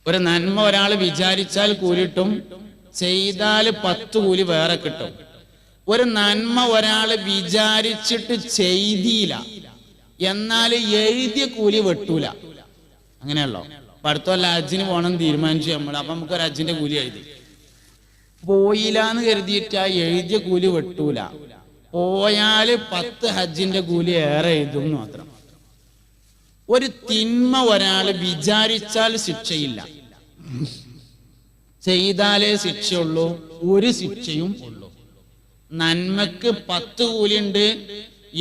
ഒരു നന്മ ഒരാൾ വിചാരിച്ചാൽ കൂലി കിട്ടും, ചെയ്താൽ 10 കൂലി വേറെ കിട്ടും. ഒരു നന്മ ഒരാൾ വിചാരിച്ചിട്ട് ചെയ്തില്ല, എന്നാൽ എഴുതിയ കൂലി വെട്ടൂല. അങ്ങനെയല്ലോ. അപ്പൊ അടുത്തല്ല ഹജ്ജിന് പോകണം തീരുമാനിച്ചു നമ്മൾ. അപ്പൊ നമുക്കൊരു ഹജ്ജിന്റെ കൂലി എഴുതി പോയില്ലാന്ന് കരുതിയിട്ട് ആ എഴുതിയ കൂലി വെട്ടൂല. പോയാല് 10 ഹജ്ജിന്റെ കൂലി ഏറെ എഴുതും മാത്രം. ഒരു തിന്മ ഒരാൾ വിചാരിച്ചാൽ ശിക്ഷയില്ല, ചെയ്താലേ ശിക്ഷയുള്ളൂ, ഒരു ശിക്ഷയും ഉള്ളൂ. നന്മക്ക് 10 കൂലിയുണ്ട്,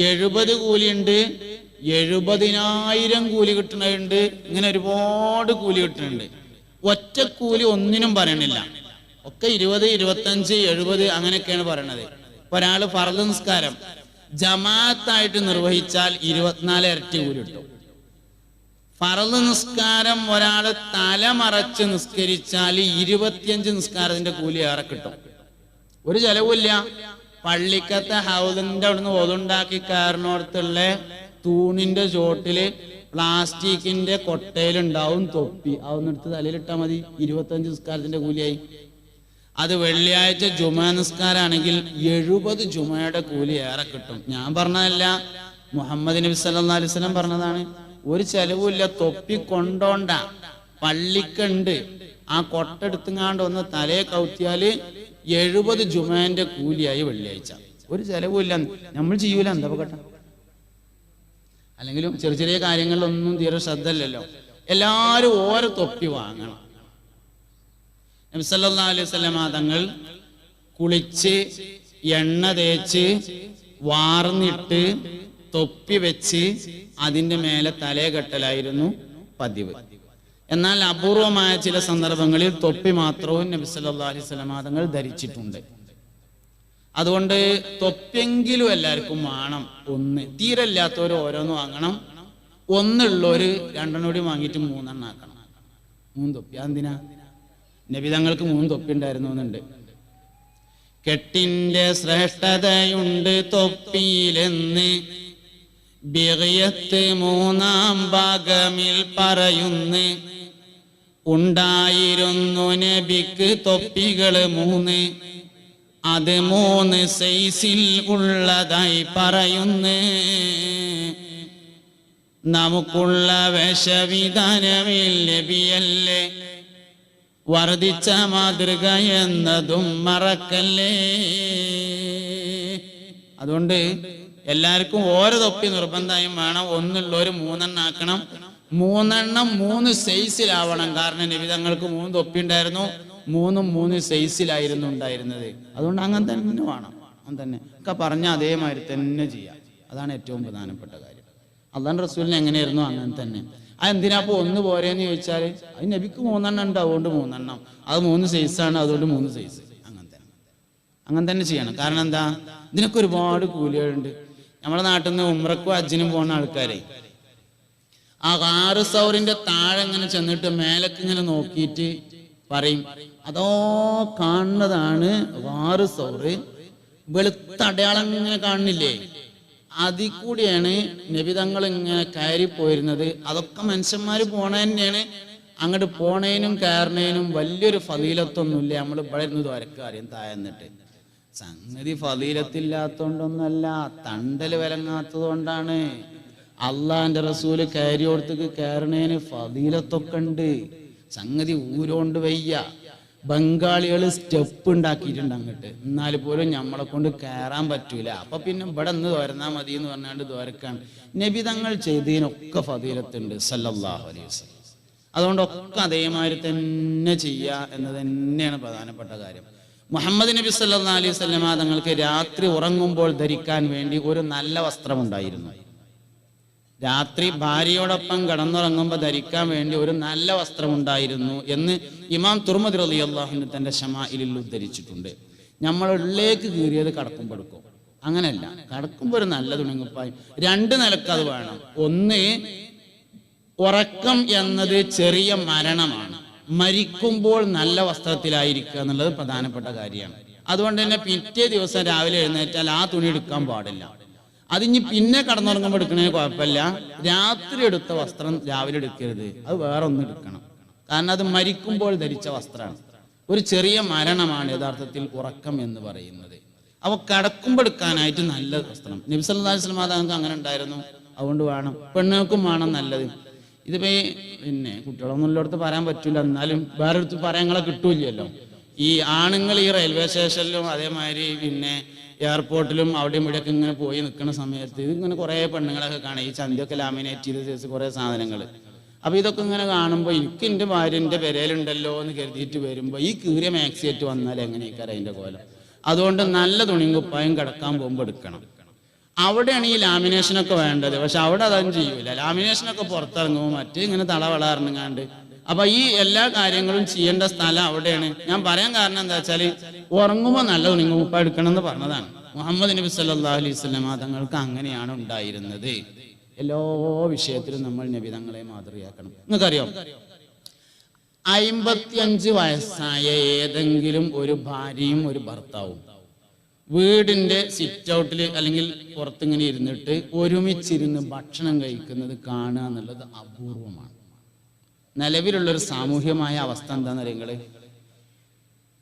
70 കൂലിയുണ്ട്, 70,000 കൂലി കിട്ടുന്നുണ്ട്. ഇങ്ങനെ ഒരുപാട് കൂലി കിട്ടുന്നുണ്ട്. ഒറ്റ കൂലി ഒന്നിനും പറയണില്ല, ഒക്കെ 20, 25, 70 അങ്ങനെയൊക്കെയാണ് പറയണത്. ഇപ്പൊ ഒരാള് ഫർദ് നിസ്കാരം ജമാഅത്തായിട്ട് നിർവഹിച്ചാൽ 24 ഇരട്ടി കൂലി കിട്ടും. ഫർദ് നിസ്കാരം ഒരാള് തലമറച്ച് നിസ്കരിച്ചാൽ 25 നിസ്കാരത്തിന്റെ കൂലി ഏറെ കിട്ടും. ഒരു ചെലവില്ല. പള്ളിക്കത്തെ ഹൗദിന്റെ അവിടുന്ന് ഒതുണ്ടാക്കി കയറിനോടത്തുള്ള തൂണിന്റെ ചോട്ടില് പ്ലാസ്റ്റിക്കിന്റെ കൊട്ടയിലുണ്ടാവും തൊപ്പി, അതൊന്നെടുത്ത് തലയിലിട്ടാൽ മതി, 25 നിസ്കാരത്തിന്റെ കൂലിയായി. അത് വെള്ളിയാഴ്ച ജുമാ നിസ്കാരാണെങ്കിൽ 70 ജുമയുടെ കൂലി ഏറെ കിട്ടും. ഞാൻ പറഞ്ഞതല്ല, മുഹമ്മദ് നബി സല്ലല്ലാഹു അലൈഹി വസല്ലം പറഞ്ഞതാണ്. ഒരു ചെലവുമില്ല, തൊപ്പി കൊണ്ടോണ്ട, പള്ളിക്കുണ്ട്, ആ കൊട്ടെടുത്തുങ്ങാണ്ട് ഒന്ന് തലയെ കൗത്തിയാല് 70 ജുമാന്റെ കൂലിയായി വെള്ളിയാഴ്ച. ഒരു ചെലവുമില്ല, നമ്മൾ ചെയ്യൂല. എന്താ കേട്ട? അല്ലെങ്കിലും ചെറിയ ചെറിയ കാര്യങ്ങളിലൊന്നും തീരെ ശ്രദ്ധ ഇല്ലല്ലോ. എല്ലാരും ഓരോ തൊപ്പി വാങ്ങണം. നബി സല്ലല്ലാഹു അലൈഹി വസല്ലം തങ്ങൾ കുളിച്ച് എണ്ണ തേച്ച് വാർന്നിട്ട് തൊപ്പി വെച്ച് അതിന്റെ മേലെ തലയെ കെട്ടലായിരുന്നു പതിവ്. എന്നാൽ അപൂർവമായ ചില സന്ദർഭങ്ങളിൽ തൊപ്പി മാത്രവും നബി സല്ലല്ലാഹു അലൈഹി വസല്ലം തങ്ങൾ ധരിച്ചിട്ടുണ്ട്. അതുകൊണ്ട് തൊപ്പിയെങ്കിലും എല്ലാവർക്കും വേണം. ഒന്ന് തീരല്ലാത്തവർ ഓരോന്ന് വാങ്ങണം, ഒന്നുള്ളവര് 2 കൂടി വാങ്ങിയിട്ട് 3 ആക്കണം. 3 തൊപ്പി. അതെന്തിനാ? നബി തങ്ങൾക്ക് 3 തൊപ്പി ഉണ്ടായിരുന്നു എന്നുണ്ട്. കെട്ടിന്റെ ശ്രേഷ്ഠതയുണ്ട് തൊപ്പിയിലെന്ന് ബിഗയത്ത് 3-ാം ഭാഗമിൽ പറയുന്നു. ഉണ്ടായിരുന്നു നബിക്ക് തൊപ്പികള് 3, അത് 3 സൈസിൽ ഉള്ളതായി പറയുന്നു. നമുക്കുള്ള വേഷവിധാനമിൽ നബിയല്ലേ വർദ്ധിച്ച മാതൃക എന്നതും മറക്കല്ലേ. അതുകൊണ്ട് എല്ലാവർക്കും ഓരോ തൊപ്പി നിർബന്ധമായും വേണം. ഒന്നുള്ളവര് 3 ആക്കണം. 3 3 സൈസിലാവണം. കാരണം നബി തങ്ങൾക്ക് 3 തൊപ്പി ഉണ്ടായിരുന്നു, 3 സൈസിലായിരുന്നു ഉണ്ടായിരുന്നത്. അതുകൊണ്ട് അങ്ങനെ തന്നെ വേണം. അങ്ങനെ തന്നെ ഒക്കെ പറഞ്ഞ അതേമാതിരി തന്നെ ചെയ്യാം. അതാണ് ഏറ്റവും പ്രധാനപ്പെട്ട കാര്യം. അള്ളാഹു റസൂലിന് എങ്ങനെയായിരുന്നു അങ്ങനെ തന്നെ. അതെന്തിനാ അപ്പൊ 1 പോരെന്ന് ചോദിച്ചാല് അത് നബിക്ക് 3 ഉണ്ട്, അതുകൊണ്ട് 3. അത് 3 സൈസാണ്, അതുകൊണ്ട് 3 സൈസ്. അങ്ങനെ തന്നെ ചെയ്യണം. കാരണം എന്താ? ഇതിനൊക്കെ ഒരുപാട് കൂലികളുണ്ട്. നമ്മുടെ നാട്ടിൽ നിന്ന് ഉംറക്കും ഹജ്ജിനും പോകുന്ന ആൾക്കാരെ ആ 6 സൗറിന്റെ താഴെ ഇങ്ങനെ ചെന്നിട്ട് മേലക്ക് ഇങ്ങനെ നോക്കിയിട്ട് പറയും, അതോ കാണുന്നതാണ് 6 സൗറ്, വെളുത്ത അടയാളം ഇങ്ങനെ കാണുന്നില്ലേ, അതിൽ കൂടിയാണ് നബിതങ്ങൾ ഇങ്ങനെ കയറി പോയിരുന്നത്. അതൊക്കെ മനുഷ്യന്മാര് പോണ തന്നെയാണ്. അങ്ങോട്ട് പോണേനും കയറുന്നതിനും വലിയൊരു ഫളീലത്തൊന്നുമില്ല. നമ്മൾ ഇവിടെ ഇരുന്ന് ദ്വാരക്കാര്യം താഴ്ന്നിട്ട് സംഗതി ഫളീലത്തില്ലാത്തോണ്ടൊന്നല്ല, തണ്ടല് വിലങ്ങാത്തത് കൊണ്ടാണ്. അള്ളാന്റെ റസൂല് കയറിയോടത്തേക്ക് കയറണേന് ഫളീലത്തൊക്കെ ഉണ്ട്. സംഗതി ഊരോണ്ട് വയ്യ. ബംഗാളികള് സ്റ്റെപ്പ് ഉണ്ടാക്കിയിട്ടുണ്ട് അങ്ങോട്ട്, എന്നാൽ പോലും നമ്മളെ കൊണ്ട് കയറാൻ പറ്റൂല. അപ്പൊ പിന്നെ ഇവിടെ നിന്ന് തോരന്നാ മതി എന്ന് പറഞ്ഞാണ്ട് ദ്വാരക്കാണ്. നബി തങ്ങൾ ചെയ്തതിനൊക്കെ ഫളീലത്തുണ്ട് സല്ലല്ലാഹു അലൈഹി വസല്ലം. അതുകൊണ്ടൊക്കെ അതേമാതിരി തന്നെ ചെയ്യുക എന്നത് തന്നെയാണ് പ്രധാനപ്പെട്ട കാര്യം. മുഹമ്മദ് നബി സല്ലല്ലാഹു അലൈഹി വസല്ലം തങ്ങൾക്ക് രാത്രി ഉറങ്ങുമ്പോൾ ധരിക്കാൻ വേണ്ടി ഒരു നല്ല വസ്ത്രമുണ്ടായിരുന്നു. രാത്രി ഭാര്യയോടൊപ്പം കിടന്നുറങ്ങുമ്പോൾ ധരിക്കാൻ വേണ്ടി ഒരു നല്ല വസ്ത്രമുണ്ടായിരുന്നു എന്ന് ഇമാം തുർമുദി റളിയല്ലാഹു അൻഹു തന്റെ ശമാഇലിൽ ഉദ്ധരിച്ചിട്ടുണ്ട്. നമ്മൾ ഉള്ളിലേക്ക് കീറിയത് കടക്കുമ്പോൾ എടുക്കും. അങ്ങനെയല്ല, കടക്കുമ്പോൾ ഒരു നല്ല തുണിങ്ങുപ്പായി. 2 നിലക്ക് അത് വേണം. ഒന്ന്, ഉറക്കം എന്നത് ചെറിയ മരണമാണ്. മരിക്കുമ്പോൾ നല്ല വസ്ത്രത്തിലായിരിക്കുക എന്നുള്ളത് പ്രധാനപ്പെട്ട കാര്യമാണ്. അതുകൊണ്ട് തന്നെ പിറ്റേ ദിവസം രാവിലെ എഴുന്നേറ്റാൽ ആ തുണി എടുക്കാൻ പാടില്ല. അതിഞ്ഞ് പിന്നെ കടന്നുറങ്ങുമ്പോൾ എടുക്കണേ കുഴപ്പമില്ല. രാത്രി എടുത്ത വസ്ത്രം രാവിലെ എടുക്കരുത്, അത് വേറെ ഒന്ന് എടുക്കണം. കാരണം അത് മരിക്കുമ്പോൾ ധരിച്ച വസ്ത്രമാണ്. ഒരു ചെറിയ മരണമാണ് യഥാർത്ഥത്തിൽ ഉറക്കം എന്ന് പറയുന്നത്. അവ കടക്കുമ്പോൾ എടുക്കാനായിട്ട് നല്ല വസ്ത്രം. നബി സല്ലല്ലാഹു അലൈഹി വസല്ലം തങ്ങൾക്ക് അങ്ങനെ ഉണ്ടായിരുന്നു. അതുകൊണ്ട് വേണം, പെണ്ണുങ്ങൾക്കും വേണം നല്ലത്. ഇതിപ്പോ പിന്നെ കുട്ടികളൊന്നും ഉള്ളിടത്ത് പറയാൻ പറ്റൂല, എന്നാലും വേറൊരിടത്ത് പറയാങ്ങളെ കിട്ടൂല്ലല്ലോ. ഈ ആണുങ്ങൾ ഈ റെയിൽവേ സ്റ്റേഷനിലും അതേമാതിരി പിന്നെ എയർപോർട്ടിലും അവിടെയും ഇവിടെയൊക്കെ ഇങ്ങനെ പോയി നിൽക്കുന്ന സമയത്ത് ഇതിങ്ങനെ കുറേ പെണ്ണുങ്ങളൊക്കെ കാണാം. ഈ ചന്തിയൊക്കെ ലാമിനേറ്റ് ചെയ്ത് ചേർത്ത് കുറേ സാധനങ്ങൾ. അപ്പൊ ഇതൊക്കെ ഇങ്ങനെ കാണുമ്പോൾ എനിക്ക് എൻ്റെ ഭാര്യൻ്റെ പെരയിലുണ്ടല്ലോ എന്ന് കരുതിയിട്ട് വരുമ്പോൾ ഈ കീറിയ മാക്സിയേറ്റ് വന്നാൽ എങ്ങനെയൊക്കെ അതിൻ്റെ കോലം. അതുകൊണ്ട് നല്ല തുണിയും കുപ്പായും കിടക്കാൻ പോകുമ്പോൾ എടുക്കണം. അവിടെയാണ് ഈ ലാമിനേഷനൊക്കെ വേണ്ടത്. പക്ഷെ അവിടെ അതൊന്നും ചെയ്യൂല. ലാമിനേഷനൊക്കെ പുറത്തിറങ്ങുമ്പോൾ മറ്റേ ഇങ്ങനെ തളവള ഇറങ്ങാണ്ട്. അപ്പൊ ഈ എല്ലാ കാര്യങ്ങളും ചെയ്യേണ്ട സ്ഥലം അവിടെയാണ്. ഞാൻ പറയാൻ കാരണം എന്താ വെച്ചാൽ ഉറങ്ങുമ്പോൾ നല്ല തുണിയും കുപ്പായം എടുക്കണം എന്ന് പറഞ്ഞതാണ്. മുഹമ്മദ് നബി സല്ലല്ലാഹു അലൈഹി വസല്ലം തങ്ങൾക്ക് അങ്ങനെയാണ് ഉണ്ടായിരുന്നത്. എല്ലാ വിഷയത്തിലും നമ്മൾ നബി തങ്ങളെ മാതൃകയാക്കണം. നിങ്ങൾക്കറിയാം, 55 വയസ്സായ ഏതെങ്കിലും ഒരു ഭാര്യയും ഒരു ഭർത്താവും വീടിന്റെ സിറ്റ് ഔട്ടിൽ അല്ലെങ്കിൽ പുറത്തിങ്ങനെ ഇരുന്നിട്ട് ഒരുമിച്ചിരുന്ന് ഭക്ഷണം കഴിക്കുന്നത് കാണുക എന്നുള്ളത് അപൂർവമാണ്. നിലവിലുള്ളൊരു സാമൂഹ്യമായ അവസ്ഥ എന്താണെന്ന് അറിയുന്നത്,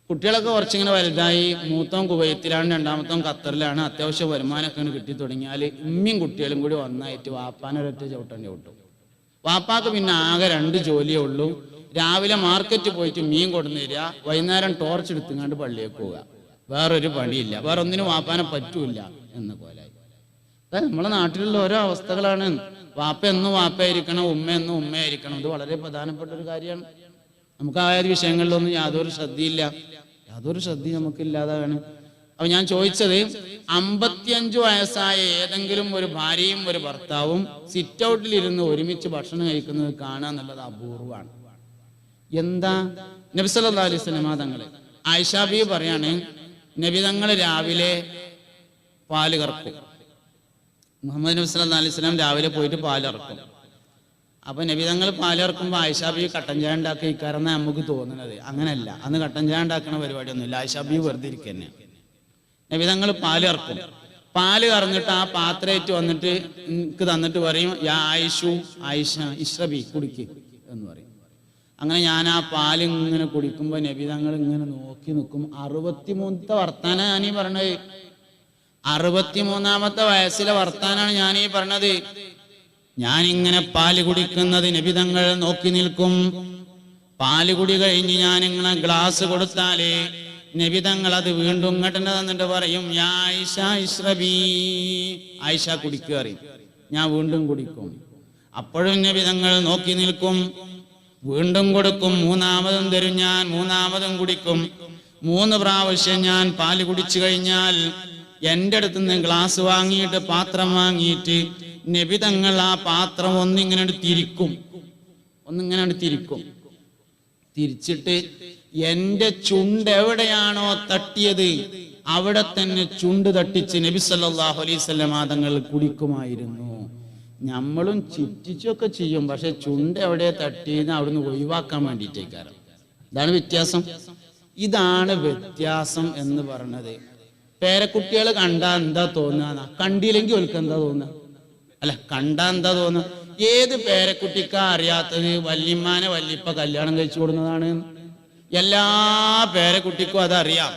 കുട്ടികളൊക്കെ കുറച്ചിങ്ങനെ വലുതായി. മൂത്തവും കുവൈത്തിലാണ്, രണ്ടാമത്തവും ഖത്തറിലാണ്. അത്യാവശ്യം വരുമാനമൊക്കെ കിട്ടി തുടങ്ങിയാൽ ഉമ്മയും കുട്ടികളും കൂടി ഒന്നായിട്ട് വാപ്പാനൊരൊറ്റ ചവിട്ടേണ്ടി വിട്ടു. വാപ്പാക്ക് പിന്നെ ആകെ 2 ജോലിയേ ഉള്ളൂ. രാവിലെ മാർക്കറ്റ് പോയിട്ട് മീൻ കൊണ്ടുവന്ന് തരിക, വൈകുന്നേരം ടോർച്ച് എടുത്തുകൊണ്ട് പള്ളിയേക്ക് പോവുക. വേറൊരു പണിയില്ല, വേറെ ഒന്നിനും വാപ്പാനെ പറ്റൂല എന്ന പോലായി. നമ്മളെ നാട്ടിലുള്ള ഓരോ അവസ്ഥകളാണ്. വാപ്പ എന്നും വാപ്പയായിരിക്കണം, ഉമ്മ എന്നും ഉമ്മയായിരിക്കണം. ഇത് വളരെ പ്രധാനപ്പെട്ട ഒരു കാര്യമാണ്. നമുക്ക് ആ വിഷയങ്ങളിലൊന്നും യാതൊരു ശ്രദ്ധയില്ല, യാതൊരു ശ്രദ്ധയും നമുക്കില്ലാതാണ്. അപ്പൊ ഞാൻ ചോദിച്ചത്, 55 വയസ്സായ ഏതെങ്കിലും ഒരു ഭാര്യയും ഒരു ഭർത്താവും സിറ്റ് ഔട്ടിൽ ഇരുന്ന് ഒരുമിച്ച് ഭക്ഷണം കഴിക്കുന്നത് കാണുക എന്നുള്ളത് അപൂർവമാണ്. എന്താ? നബി സല്ലല്ലാഹു അലൈഹി വസല്ലം തങ്ങള്, ആയിഷ ബീവി പറയാണ്, നബി തങ്ങൾ രാവിലെ പാല് കറക്കും. മുഹമ്മദ് നബി സല്ലല്ലാഹു അലൈഹി വസല്ലം രാവിലെ പോയിട്ട് പാലിറക്കും. അപ്പൊ നബി തങ്ങൾ പാലിറക്കുമ്പോൾ ആയിഷ ബീവി കട്ടൻ ചായ ഉണ്ടാക്കി ഇക്കാരെന്നാ നമുക്ക് തോന്നുന്നത്. അങ്ങനെയല്ല, അന്ന് കട്ടൻ ചായ ഉണ്ടാക്കുന്ന പരിപാടിയൊന്നുമില്ല. ആയിഷ ബീവി വെറുതെ ഇരിക്കന്നെ. നബി തങ്ങൾ പാലിറക്കും. പാല് കറന്നിട്ട് ആ പാത്രേറ്റ് വന്നിട്ട് എനിക്ക് തന്നിട്ട് പറയും, യാ ആയിഷു, ആയിഷ ഇശ്റബി, കുടിക്ക് എന്ന് പറയും. അങ്ങനെ ഞാൻ ആ പാല് ഇങ്ങനെ കുടിക്കുമ്പോൾ നബി തങ്ങൾ ഇങ്ങനെ നോക്കി നിൽക്കും. 63ാമത്തെ വർത്താനാണ് ഞാനീ പറഞ്ഞത്. 63ാമത്തെ വയസ്സിലെ വർത്താനാണ് ഞാനീ പറഞ്ഞത്. ഞാനിങ്ങനെ പാല് കുടിക്കുന്നത് നബി തങ്ങൾ നോക്കി നിൽക്കും. പാല് കുടി കഴിഞ്ഞ് ഞാനിങ്ങനെ ഗ്ലാസ് കൊടുത്താലേ നബി തങ്ങൾ അത് വീണ്ടും ഇങ്ങോട്ട് തന്നിട്ട് പറയും, യാ ആയിഷ ഇശ്റബി, ആയിഷ കുടിക്കുക അറിയും. ഞാൻ വീണ്ടും കുടിക്കും. അപ്പോഴും നബി തങ്ങൾ നോക്കി നിൽക്കും. വീണ്ടും കൊടുക്കും. 3ാമതും തരും ഞാൻ, 3ാമതും കുടിക്കും. 3 പ്രാവശ്യം ഞാൻ പാല് കുടിച്ചു കഴിഞ്ഞാൽ എൻ്റെ അടുത്ത് നിന്ന് ഗ്ലാസ് വാങ്ങിയിട്ട് പാത്രം വാങ്ങിയിട്ട് നബി തങ്ങൾ ആ പാത്രം ഒന്നിങ്ങനെ തിരിക്കും. തിരിച്ചിട്ട് എൻ്റെ ചുണ്ട് എവിടെയാണോ തട്ടിയത് അവിടെ തന്നെ ചുണ്ട് തട്ടിച്ച് നബി സല്ലല്ലാഹു അലൈഹി വസല്ലം തങ്ങൾ കുടിക്കുമായിരുന്നു. നമ്മളും ചിറ്റിച്ചൊക്കെ ചെയ്യും, പക്ഷെ ചുണ്ട് എവിടെ തട്ടിയെന്ന് അവിടുന്ന് ഒഴിവാക്കാൻ വേണ്ടിയിട്ടേക്കാരം. ഇതാണ് വ്യത്യാസം. ഇതാണ് വ്യത്യാസം എന്ന് പറഞ്ഞത്. പേരക്കുട്ടികൾ കണ്ടാ എന്താ തോന്നുക? കണ്ടില്ലെങ്കിൽ ഓൽക്ക് എന്താ തോന്നുക? അല്ല, കണ്ടാ എന്താ തോന്നുക? ഏത് പേരക്കുട്ടിക്കാ അറിയാത്തത് വല്യമ്മാനെ വല്യപ്പ കല്യാണം കഴിച്ചു കൊടുക്കുന്നതാണ്? എല്ലാ പേരക്കുട്ടിക്കും അതറിയാം.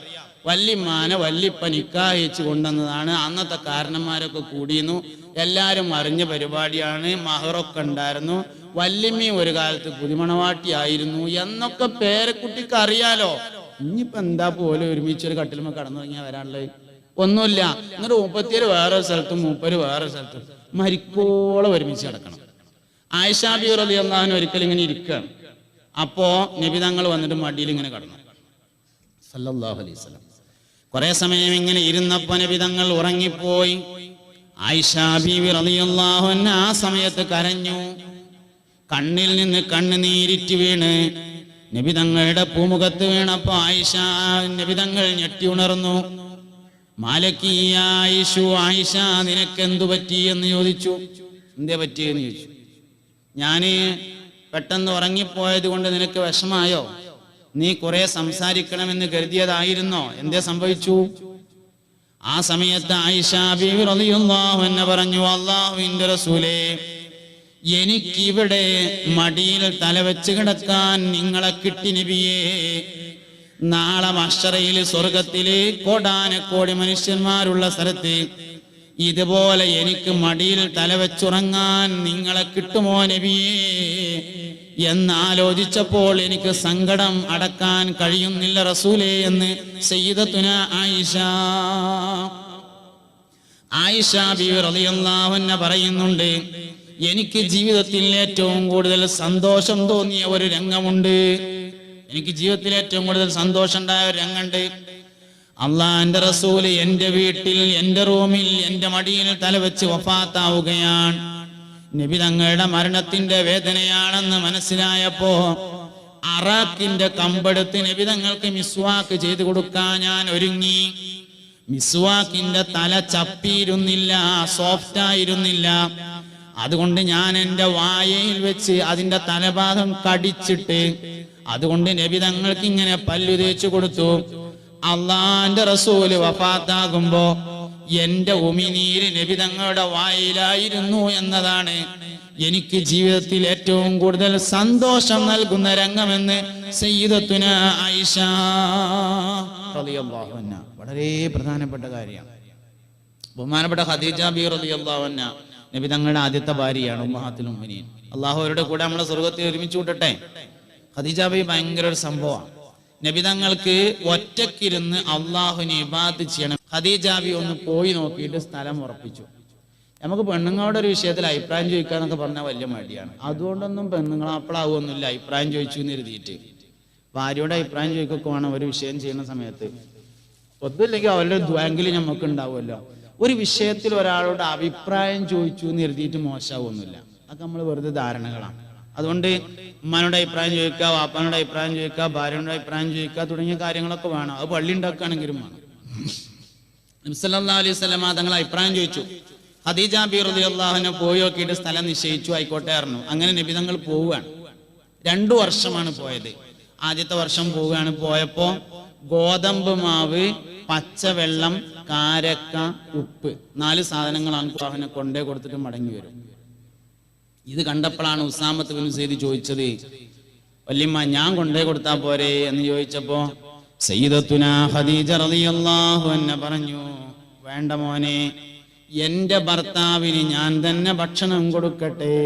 വല്യമ്മാനെ വല്യപ്പ നിക്കാഹ് കഴിച്ചു കൊണ്ടുവന്നതാണ്. അന്നത്തെ കാരണന്മാരൊക്കെ കൂടിയിരുന്നു, എല്ലാവരും അറിഞ്ഞ പരിപാടിയാണ്. മഹറൊക്കെ ഉണ്ടായിരുന്നു. വല്യമ്മയും ഒരു കാലത്ത് പുതുമണവാട്ടിയായിരുന്നു എന്നൊക്കെ പേരക്കുട്ടിക്ക് അറിയാലോ. ഇനിയിപ്പോ എന്താ പോലെ ഒരുമിച്ചൊരു കട്ടിലുമ കടന്നു തുടങ്ങിയാൽ വരാനുള്ളത്? ഒന്നുമില്ല. എന്നിട്ട് 37 വേറെ സ്ഥലത്തും 30 വേറെ സ്ഥലത്തും മരിക്കോളം ഒരുമിച്ച് കിടക്കണം. ആയിഷ ബീവി റളിയല്ലാഹു അൻഹ ഒരിക്കൽ ഇങ്ങനെ ഇരിക്കുകയാണ്. അപ്പോ നബി തങ്ങൾ വന്നിട്ട് മടിയിൽ ഇങ്ങനെ കടന്നു സല്ലല്ലാഹു അലൈഹി വസല്ലം. കുറെ സമയം ഇങ്ങനെ ഇരുന്നപ്പോ നബി തങ്ങൾ ഉറങ്ങിപ്പോയി. ആയിഷ ബീവി റളിയല്ലാഹു അൻഹ ആ സമയത്ത് കരഞ്ഞു. കണ്ണിൽ നിന്ന് കണ്ണുനീരിറ്റ് വീണ് നബി തങ്ങളുടെ പൂമുഖത്ത് വീണപ്പോ ആയിഷ നബി തങ്ങൾ ഞെട്ടി ഉണർന്നു. മാലക്കി ആയിഷു, ആയിഷ നിനക്ക് എന്തു പറ്റി എന്ന് ചോദിച്ചു. എന്തേ പറ്റിയെന്ന് ചോദിച്ചു. ഞാന് പെട്ടെന്ന് ഉറങ്ങിപ്പോയത് കൊണ്ട് നിനക്ക് വിഷമായോ? നീ കുറെ സംസാരിക്കണമെന്ന് കരുതിയതായിരുന്നോ? എന്തേ സംഭവിച്ചു? ആ സമയത്ത് ആയിഷ ബീവി റളിയല്ലാഹു അൻഹ പറഞ്ഞു, അല്ലാഹുവിന്റെ റസൂലേ, എനിക്കിവിടെ മടിയിൽ തലവെച്ച് കിടക്കാൻ നിങ്ങളെ കിട്ടി നബിയേ. നാളെ മഹ്ശറയിൽ സ്വർഗത്തില് കോടാനക്കോടി മനുഷ്യന്മാരുള്ള സ്ഥലത്ത് ഇതുപോലെ എനിക്ക് മടിയിൽ തലവെച്ചുറങ്ങാൻ നിങ്ങളെ കിട്ടുമോ നബിയേ എന്നാലോചിച്ചപ്പോൾ എനിക്ക് സങ്കടം അടക്കാൻ കഴിയുന്നില്ല റസൂലേ എന്ന് സയ്യിദത്തുന ആയിഷ ബീവി റളിയല്ലാഹു അൻഹ പറയുന്നുണ്ട്. എനിക്ക് ജീവിതത്തിൽ ഏറ്റവും കൂടുതൽ സന്തോഷം തോന്നിയ ഒരു രംഗമുണ്ട്. എനിക്ക് ജീവിതത്തിൽ ഏറ്റവും കൂടുതൽ സന്തോഷം ഉണ്ടായ ഒരു രംഗമുണ്ട്. അള്ളാന്റെ റസൂല് എന്റെ വീട്ടിൽ, എന്റെ റൂമിൽ, എന്റെ മടിയിൽ തലവെച്ച് വഫാത്താവുകയാണ്. നബി തങ്ങളുടെ മരണത്തിന്റെ വേദനയാണെന്ന് മനസ്സിലായപ്പോ അറാഖിന്റെ കമ്പെടുത്ത് നബി തങ്ങൾക്ക് മിസ്വാക്ക് ചെയ്തു കൊടുക്കാൻ ഞാൻ ഒരുങ്ങി. മിസ്വാക്കിന്റെ തല ചപ്പിയിരുന്നില്ല, സോഫ്റ്റ് ആയിരുന്നില്ല. അതുകൊണ്ട് ഞാൻ എന്റെ വായയിൽ വെച്ച് അതിന്റെ തലഭാഗം കടിച്ചിട്ട് അതുകൊണ്ട് നബി തങ്ങൾക്ക് ഇങ്ങനെ പല്ലു തേച്ചു കൊടുത്തു. അള്ളാന്റെ റസൂല് വഫാത്താകുമ്പോ എന്റെ ഉമിനീര് നബി തങ്ങളുടെ വായിലായിരുന്നു എന്നതാണ് എനിക്ക് ജീവിതത്തിൽ ഏറ്റവും കൂടുതൽ സന്തോഷം നൽകുന്ന രംഗമെന്ന് സയ്യിദത്തുന ആയിഷ റളിയല്ലാഹു അൻഹ. വളരെ പ്രധാനപ്പെട്ട കാര്യമാണ്. ബഹുമാനപ്പെട്ട ഖദീജ ബീവി റളിയല്ലാഹു അൻഹ നബി തങ്ങളുടെ ആദ്യത്തെ ഭാര്യയാണ്, ഉമ്മഹാത്തുൽ മുഅ്മിനീൻ. അള്ളാഹു അവരുടെ കൂടെ നമ്മളെ സ്വർഗത്തിൽ ഒരുമിച്ച് കൂട്ടട്ടെ. ഖദീജ ബീവി ഭയങ്കര ഒരു സംഭവമാണ്. നബി തങ്ങൾക്ക് ഒറ്റക്കിരുന്ന് അള്ളാഹുവിനെ ഇബാദത്ത് ചെയ്യണം. ഖദീജ ബീവി ഒന്ന് പോയി നോക്കിയിട്ട് സ്ഥലം ഉറപ്പിച്ചു. നമുക്ക് പെണ്ണുങ്ങളുടെ ഒരു വിഷയത്തിൽ അഭിപ്രായം ചോദിക്കാന്നൊക്കെ പറഞ്ഞാൽ വലിയ മടിയാണ്. അതുകൊണ്ടൊന്നും പെണ്ണുങ്ങൾ അപ്പളാവുമൊന്നുമില്ല. അഭിപ്രായം ചോദിച്ചു എന്ന് എഴുതിയിട്ട് ഭാര്യയുടെ അഭിപ്രായം ചോദിക്കൊക്കെ വേണം ഒരു വിഷയം ചെയ്യുന്ന സമയത്ത്. ഒന്നുമില്ലെങ്കിൽ അവരുടെ ദ്വാങ്കിൽ നമുക്ക് ഉണ്ടാവുമല്ലോ. ഒരു വിഷയത്തിൽ ഒരാളോട് അഭിപ്രായം ചോദിച്ചു എന്ന് എഴുതിയിട്ട് മോശമാവൊന്നുമില്ല. അതൊക്കെ നമ്മൾ വെറുതെ ധാരണകളാണ്. അതുകൊണ്ട് ഉമ്മാനോട് അഭിപ്രായം ചോദിക്കുക, വാപ്പാനോട് അഭിപ്രായം ചോദിക്കുക, ഭാര്യയോട് അഭിപ്രായം ചോദിക്കുക തുടങ്ങിയ കാര്യങ്ങളൊക്കെ വേണം. അത് പള്ളി ഉണ്ടാക്കുകയാണെങ്കിലും വേണം. നബി സല്ലല്ലാഹു അലൈഹി വസല്ലമ തങ്ങൾ അഭിപ്രായം ചോദിച്ചു. ഖദീജ ബീവി റളിയല്ലാഹു അൻഹ പോയി നോക്കിയിട്ട് സ്ഥലം നിശ്ചയിച്ചു. ആയിക്കോട്ടെ പറഞ്ഞു. അങ്ങനെ നബി തങ്ങൾ പോവുകയാണ്. 2 വർഷമാണ് പോയത്. ആദ്യത്തെ വർഷം പോവുകയാണ്. പോയപ്പോ ഗോതമ്പ് മാവ്, പച്ചവെള്ളം, കാരക്ക, ഉപ്പ് 4 സാധനങ്ങളാണ് അവനെ കൊണ്ടേ കൊടുത്തിട്ട് മടങ്ങി വരും. ഇത് കണ്ടപ്പോഴാണ് ഉസാമത്ത് ബിൻ സെയ്ദ് ചോദിച്ചത്, വല്യമ്മ ഞാൻ കൊണ്ടേ കൊടുത്താ പോരെ എന്ന് ചോദിച്ചപ്പോ സയ്യിദത്തുന ഖദീജ റളിയല്ലാഹു അൻഹ പറഞ്ഞു, വേണ്ട മോനെ, എന്റെ ഭർത്താവിന് ഞാൻ തന്നെ ഭക്ഷണം കൊടുക്കട്ടെ.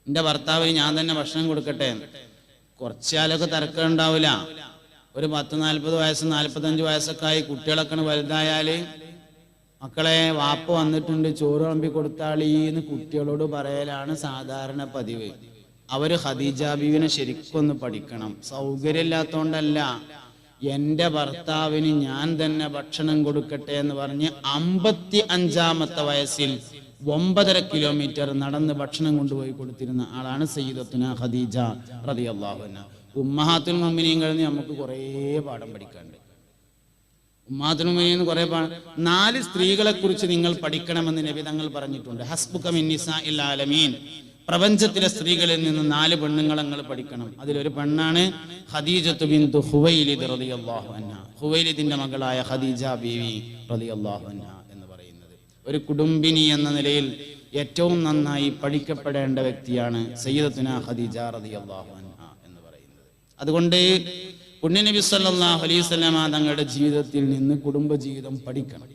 എന്റെ ഭർത്താവിന് ഞാൻ തന്നെ ഭക്ഷണം കൊടുക്കട്ടെ. കുറച്ചാലൊക്കെ തിരക്ക് ഉണ്ടാവില്ല. ഒരു 10-40 വയസ്സ് 45 വയസ്സൊക്കെ ആയി കുട്ടികളൊക്കെ വലുതായാല് മക്കളെ വാപ്പ വന്നിട്ടുണ്ട് ചോറ് വിളമ്പി കൊടുത്താളീന്ന് കുട്ടികളോട് പറയലാണ് സാധാരണ പതിവ്. അവര് ഖദീജ ബീവിനെ ശരിക്കൊന്ന് പഠിക്കണം. സൗകര്യമില്ലാത്തോണ്ടല്ല, എന്റെ ഭർത്താവിന് ഞാൻ തന്നെ ഭക്ഷണം കൊടുക്കട്ടെ എന്ന് പറഞ്ഞ് 55-ാമത്തെ വയസ്സിൽ 9.5 കിലോമീറ്റർ നടന്ന് ഭക്ഷണം കൊണ്ടുപോയി കൊടുത്തിരുന്ന ആളാണ് സയ്യിദത്തുന ഖദീജ റളിയല്ലാഹു അൻഹ. ഉമ്മഹാത്തുൽ മുഅ്മിനീങ്ങളിൽ നിന്ന് നമുക്ക് കുറേ പാഠം പഠിക്കാനുണ്ട്. ഉമ്മഹാത്തുൽ മുഅ്മിനീൻ കുറേ 4 സ്ത്രീകളെ കുറിച്ച് നിങ്ങൾ പഠിക്കണമെന്ന് നബി തങ്ങൾ പറഞ്ഞിട്ടുണ്ട്. ഹസ്ബുക മിൻ നിസാഇൽ ആലമീൻ, പ്രപഞ്ചത്തിലെ സ്ത്രീകളിൽ നിന്ന് 4 പെണ്ണുങ്ങളെ നിങ്ങൾ പഠിക്കണം. അതിലൊരു പെണ്ണാണ് ഖദീജത്തു ബിൻതു ഖുവൈലിദ് റളിയല്ലാഹു അൻഹ. ഖുവൈലിദിന്റെ മകളായ ഖദീജ ബീവി റളിയല്ലാഹു അൻഹ എന്ന് പറയുന്നത് ഒരു കുടുംബിനി എന്ന നിലയിൽ ഏറ്റവും നന്നായി പഠിക്കപ്പെടേണ്ട വ്യക്തിയാണ് സയ്യിദത്തുന ഖദീജ റളിയല്ലാഹു അൻഹ എന്ന് പറയുന്നത്. അതുകൊണ്ട് പുണ്യനബി സല്ലല്ലാഹു അലൈഹി വസല്ലമ തങ്ങളുടെ ജീവിതത്തിൽ നിന്ന് കുടുംബജീവിതം പഠിക്കണം.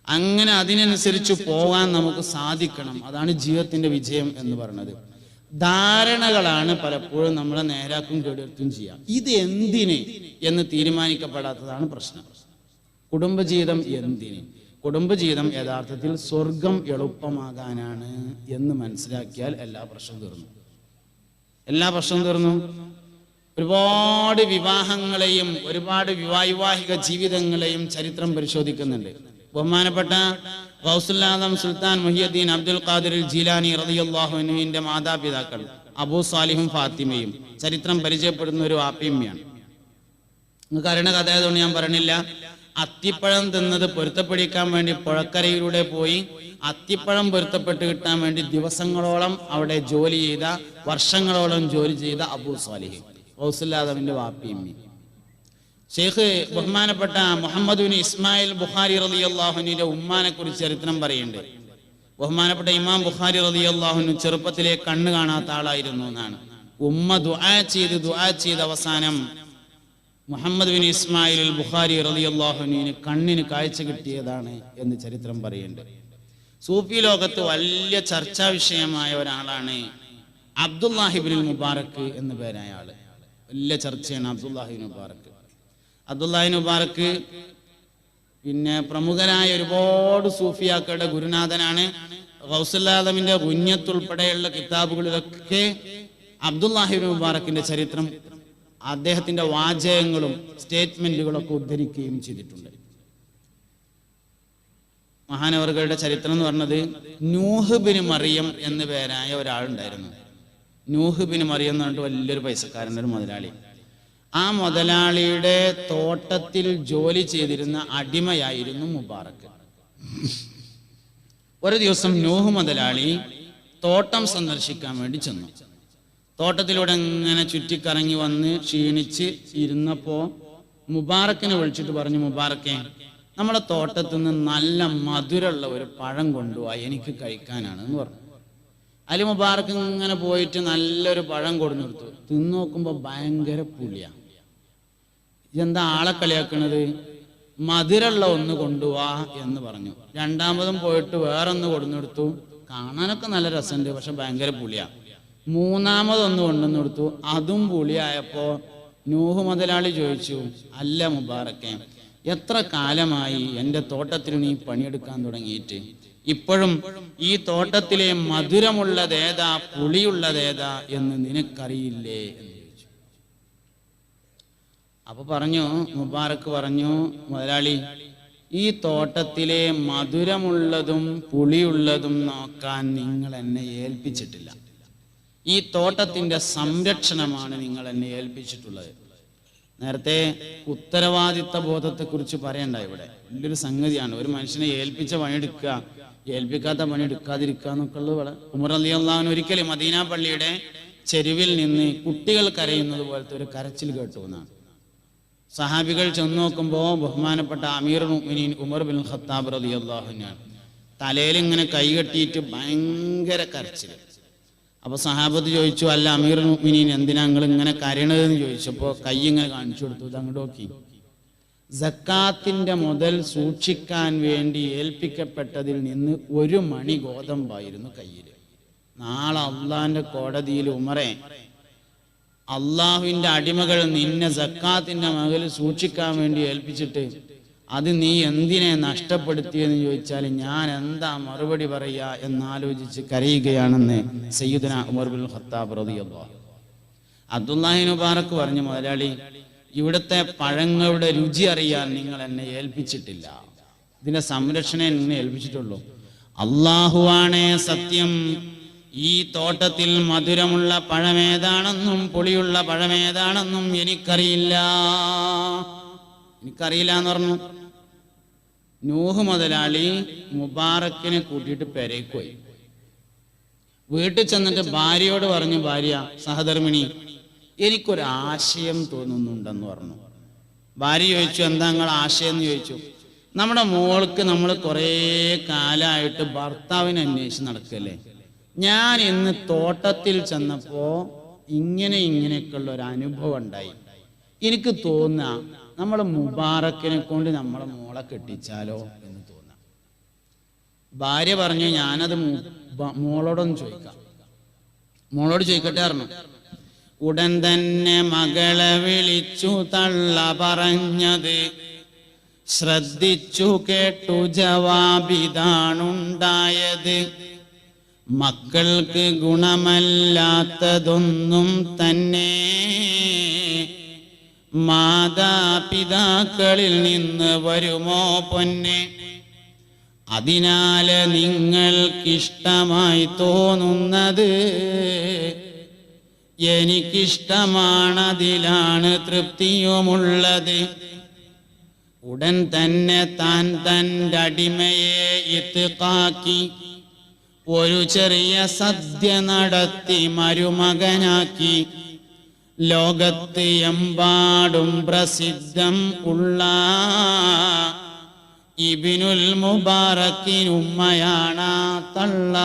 അങ്ങനെ അതിനനുസരിച്ച് പോകാൻ നമുക്ക് സാധിക്കണം. അതാണ് ജീവിതത്തിന്റെ വിജയം എന്ന് പറയുന്നത്. ധാരണകളാണ് പലപ്പോഴും നമ്മളെ നേരാക്കും കേടുവരുത്തും ചെയ്യുക. ഇത് എന്തിന് എന്ന് തീരുമാനിക്കപ്പെടാത്തതാണ് പ്രശ്നം. കുടുംബജീവിതം എന്തിന്? കുടുംബജീവിതം യഥാർത്ഥത്തിൽ സ്വർഗം എളുപ്പമാകാനാണ് എന്ന് മനസ്സിലാക്കിയാൽ എല്ലാ പ്രശ്നവും തീർന്നു. ഒരുപാട് വിവാഹങ്ങളെയും ഒരുപാട് വൈവാഹിക ജീവിതങ്ങളെയും ചരിത്രം പരിശോധിക്കുന്നുണ്ട്. ബഹുമാനപ്പെട്ട ഗൗസുൽ ആദം സുൽത്താൻ മുഹിയുദ്ദീൻ അബ്ദുൽ ഖാദിർ ജീലാനി റളിയല്ലാഹു അൻഹുവിന്റെ മാതാപിതാക്കൾ അബൂ സാലിഹും ഫാത്തിമയും ചരിത്രം പരിചയപ്പെടുന്ന ഒരു ആപ്പിയമ്മയാണ്. നിങ്ങൾക്ക് അറിയണ കഥ ആയതുകൊണ്ട് ഞാൻ പറഞ്ഞില്ല. അത്തിപ്പഴം തിന്നത് പൊരുത്തപ്പെടിക്കാൻ വേണ്ടി പുഴക്കരയിലൂടെ പോയി അത്തിപ്പഴം പൊരുത്തപ്പെട്ട് കിട്ടാൻ വേണ്ടി ദിവസങ്ങളോളം അവിടെ ജോലി ചെയ്ത, വർഷങ്ങളോളം ജോലി ചെയ്ത അബൂ സാലിഹ് ഗൗസുൽ ആദമിന്റെ വാപ്പിയമ്മി. ഷെയ്ഖ് ബഹുമാനപ്പെട്ട മുഹമ്മദ് ബിൻ ഇസ്മായിൽ ബുഖാരി റളിയല്ലാഹു അൻഹുവിന്റെ ഉമ്മാനെ കുറിച്ച് ചരിത്രം പറയുന്നുണ്ട്. ബഹുമാനപ്പെട്ട ഇമാം ബുഖാരി റളിയല്ലാഹു അൻഹു ചെറുപ്പത്തിലെ കണ്ണ് കാണാത്ത ആളായിരുന്നു എന്നാണ്. ഉമ്മ ദുആ ചെയ്ത് അവസാനം മുഹമ്മദ് ബിൻ ഇസ്മായിൽ ബുഖാരി റളിയല്ലാഹു അൻഹുവിന് കണ്ണിന് കാഴ്ച കിട്ടിയതാണ് എന്ന് ചരിത്രം പറയുന്നുണ്ട്. സൂഫി ലോകത്ത് വലിയ ചർച്ചാ വിഷയമായ ഒരാളാണ് അബ്ദുല്ലാഹിബ്നുൽ മുബാറക് എന്ന പേരായ ആള്. വലിയ ചർച്ചയാണ് അബ്ദുല്ലാഹിബ്നുൽ മുബാറക്. അബ്ദുല്ലാഹിബ്നുൽ മുബാറക് പിന്നെ പ്രമുഖരായ ഒരുപാട് സൂഫിയാക്കളുടെ ഗുരുനാഥനാണ്. ഗൗസുൽ ആദമിന്റെ ഗുഞ്ഞത്ത് ഉൾപ്പെടെയുള്ള കിതാബുകളിലൊക്കെ അബ്ദുല്ലാഹിബ്നുൽ മുബാറക്കിന്റെ ചരിത്രം, അദ്ദേഹത്തിന്റെ വാചകങ്ങളും സ്റ്റേറ്റ്മെന്റുകളൊക്കെ ഉദ്ധരിക്കുകയും ചെയ്തിട്ടുണ്ട്. മഹാനവറുകളുടെ ചരിത്രം എന്ന് പറഞ്ഞത് നൂഹ് ബിൻ മറിയം എന്ന പേരായ ഒരാളുണ്ടായിരുന്നു. നൂഹ് ബിൻ മറിയം എന്ന് പറഞ്ഞിട്ട് വലിയൊരു പൈസക്കാരൻ്റെ ഒരു മുതലാളി. ആ മുതലാളിയുടെ തോട്ടത്തിൽ ജോലി ചെയ്തിരുന്ന അടിമയായിരുന്നു മുബാറക്ക്. ഒരു ദിവസം നൂഹ് മുതലാളി തോട്ടം സന്ദർശിക്കാൻ വേണ്ടി ചെന്നു. തോട്ടത്തിലൂടെ ഇങ്ങനെ ചുറ്റിക്കറങ്ങി വന്ന് ക്ഷീണിച്ച് ഇരുന്നപ്പോ മുബാറക്കിനെ വിളിച്ചിട്ട് പറഞ്ഞു, മുബാറക്കെ, നമ്മളെ തോട്ടത്തിൽ നിന്ന് നല്ല മധുരമുള്ള ഒരു പഴം കൊണ്ടുപോയി, എനിക്ക് കഴിക്കാനാണ് എന്ന് പറഞ്ഞു. അതിൽ മുബാറക്ക് ഇങ്ങനെ പോയിട്ട് നല്ലൊരു പഴം കൊടുന്നു കൊടുത്തു. തിന്നു നോക്കുമ്പോൾ ഭയങ്കര പുളിയാണ്. ഇതെന്താ ആളെ കളിയാക്കണത്? മധുരമുള്ള ഒന്ന് കൊണ്ടുപോവാ എന്ന് പറഞ്ഞു. രണ്ടാമതും പോയിട്ട് വേറൊന്ന് കൊടുന്നു കൊടുത്തു. കാണാനൊക്കെ നല്ല രസമുണ്ട്, പക്ഷെ ഭയങ്കര പുളിയാ. മൂന്നാമതൊന്ന് കൊണ്ടുവന്നു കൊടുത്തു. അതും പുളിയായപ്പോ നൂഹ് മുതലാളി ചോദിച്ചു, അല്ല മുബാറക്കെ, എത്ര കാലമായി എൻ്റെ തോട്ടത്തിൽ നീ പണിയെടുക്കാൻ തുടങ്ങിയിട്ട്? ഇപ്പോഴും ഈ തോട്ടത്തിലെ മധുരമുള്ളതേതാ പുളിയുള്ളതേതാ എന്ന് നിനക്കറിയില്ലേ എന്ന് ചോദിച്ചു. അപ്പൊ പറഞ്ഞു, മുബാറക്ക് പറഞ്ഞു, മുതലാളി, ഈ തോട്ടത്തിലെ മധുരമുള്ളതും പുളിയുള്ളതും നോക്കാൻ നിങ്ങൾ എന്നെ ഏൽപ്പിച്ചിട്ടില്ല. ഈ തോട്ടത്തിന്റെ സംരക്ഷണമാണ് നിങ്ങൾ എന്നെ ഏൽപ്പിച്ചിട്ടുള്ളത്. നേരത്തെ ഉത്തരവാദിത്ത ബോധത്തെക്കുറിച്ച് പറയണ്ട. ഇവിടെ വലിയൊരു സംഗതിയാണ്. ഒരു മനുഷ്യനെ ഏൽപ്പിച്ച പണിയെടുക്കുക, ഏൽപ്പിക്കാത്ത പണി എടുക്കാതിരിക്കുക എന്നൊക്കെ ഉള്ളത്. ഉമർ റളിയല്ലാഹു അൻഹു ഒരിക്കലും മദീന പള്ളിയുടെ ചെരുവിൽ നിന്ന് കുട്ടികൾ കരയുന്നത് പോലത്തെ ഒരു കരച്ചിൽ കേട്ടു എന്നാണ്. സഹാബികൾ ചെന്ന് നോക്കുമ്പോൾ ബഹുമാനപ്പെട്ട അമീറുൽ മുഅ്മിനീൻ ഉമർ ബിൻ ഖത്താബ് റളിയല്ലാഹു അൻഹു തലയിൽ ഇങ്ങനെ കൈകെട്ടിയിട്ട് ഭയങ്കര കരച്ചിൽ. അപ്പൊ സഹാബത്ത് ചോദിച്ചു, അല്ല അമീറുൽ മുഅ്മിനീൻ, എന്തിനാ നിങ്ങൾ ഇങ്ങനെ കരയണതെന്ന് ചോദിച്ചപ്പോൾ കൈ ഇങ്ങനെ കാണിച്ചു കൊടുത്തു. ഇത് അങ്ങോട്ട് നോക്കി. സക്കാത്തിന്റെ മുതൽ സൂക്ഷിക്കാൻ വേണ്ടി ഏൽപ്പിക്കപ്പെട്ടതിൽ നിന്ന് 1 മണി ഗോതമ്പായിരുന്നു കയ്യിൽ. നാളെ അള്ളാന്റെ കോടതിയിൽ ഉമറെ, അള്ളാഹുവിന്റെ അടിമകൾ നിന്നെ സക്കാത്തിന്റെ മകളിൽ സൂക്ഷിക്കാൻ വേണ്ടി ഏൽപ്പിച്ചിട്ട് അത് നീ എന്തിനെ നഷ്ടപ്പെടുത്തിയെന്ന് ചോദിച്ചാൽ ഞാൻ എന്താ മറുപടി പറയാ എന്നാലോചിച്ച് കരയുകയാണെന്ന് സയ്യിദുനാ ഉമർ ബിൻ ഖത്താബ് റളിയല്ലാഹു അൻഹു. അബ്ദുല്ലാഹി മുബാറക്ക് പറഞ്ഞു, മുതലാളി, ഇവിടുത്തെ പഴങ്ങളുടെ രുചി അറിയാൻ നിങ്ങൾ എന്നെ ഏൽപ്പിച്ചിട്ടില്ല. ഇതിന്റെ സംരക്ഷണം എന്നെ ഏൽപ്പിച്ചിട്ടുള്ളൂ. അള്ളാഹുവാണേ സത്യം, ഈ തോട്ടത്തിൽ മധുരമുള്ള പഴമേതാണെന്നും പുളിയുള്ള പഴമേതാണെന്നും എനിക്കറിയില്ല എന്ന് പറഞ്ഞു. നൂഹ് മുതലാളി മുബാറക്കിനെ കൂട്ടിയിട്ട് പെരേക്ക് പോയി. വീട്ടിൽ ചെന്നിട്ട് ഭാര്യയോട് പറഞ്ഞു, ഭാര്യ സഹധർമ്മിണി, എനിക്കൊരാശയം തോന്നുന്നുണ്ടെന്ന് പറഞ്ഞു. ഭാര്യ ചോദിച്ചു, എന്താ നിങ്ങൾ ആശയം എന്ന് ചോദിച്ചു. നമ്മുടെ മോൾക്ക് നമ്മൾ കുറേ കാലമായിട്ട് ഭർത്താവിനെ അന്വേഷിച്ച് നടക്കല്ലേ, ഞാൻ ഇന്ന് തോട്ടത്തിൽ ചെന്നപ്പോ ഇങ്ങനെയൊക്കെയുള്ള ഒരു അനുഭവം ഉണ്ടായി. എനിക്ക് തോന്നുക നമ്മൾ മുബാറക്കിനെ കൊണ്ട് നമ്മളെ മോളെ കെട്ടിച്ചാലോ എന്ന് തോന്നാം. ഭാര്യ പറഞ്ഞു, ഞാനത് മോളോടൊന്ന് ചോദിക്കാം. മോളോട് ചോദിക്കട്ടെ പറഞ്ഞു. ഉടൻ തന്നെ മകളെ വിളിച്ചു തള്ള പറഞ്ഞത് ശ്രദ്ധിച്ചു കേട്ടു ജവാബിതാണുണ്ടായത്. മക്കൾക്ക് ഗുണമല്ലാത്തതൊന്നും തന്നെ മാതാപിതാക്കളിൽ നിന്ന് വരുമോ പൊന്നെ? അതിനാല് നിങ്ങൾക്കിഷ്ടമായി തോന്നുന്നത് എനിക്കിഷ്ടമാണതിലാണ് തൃപ്തിയുമുള്ളത്. ഉടൻ തന്നെ താൻ തൻ്റെ അടിമയെ ഇത്ഖാക്കി ഒരു ചെറിയ സദ്യ നടത്തി മരുമകനാക്കി ലോകത്ത് എമ്പാടും പ്രസിദ്ധം ഉള്ള ഇബ്നുൽ മുബാറക്കിനുമ്മയാണ് തള്ള.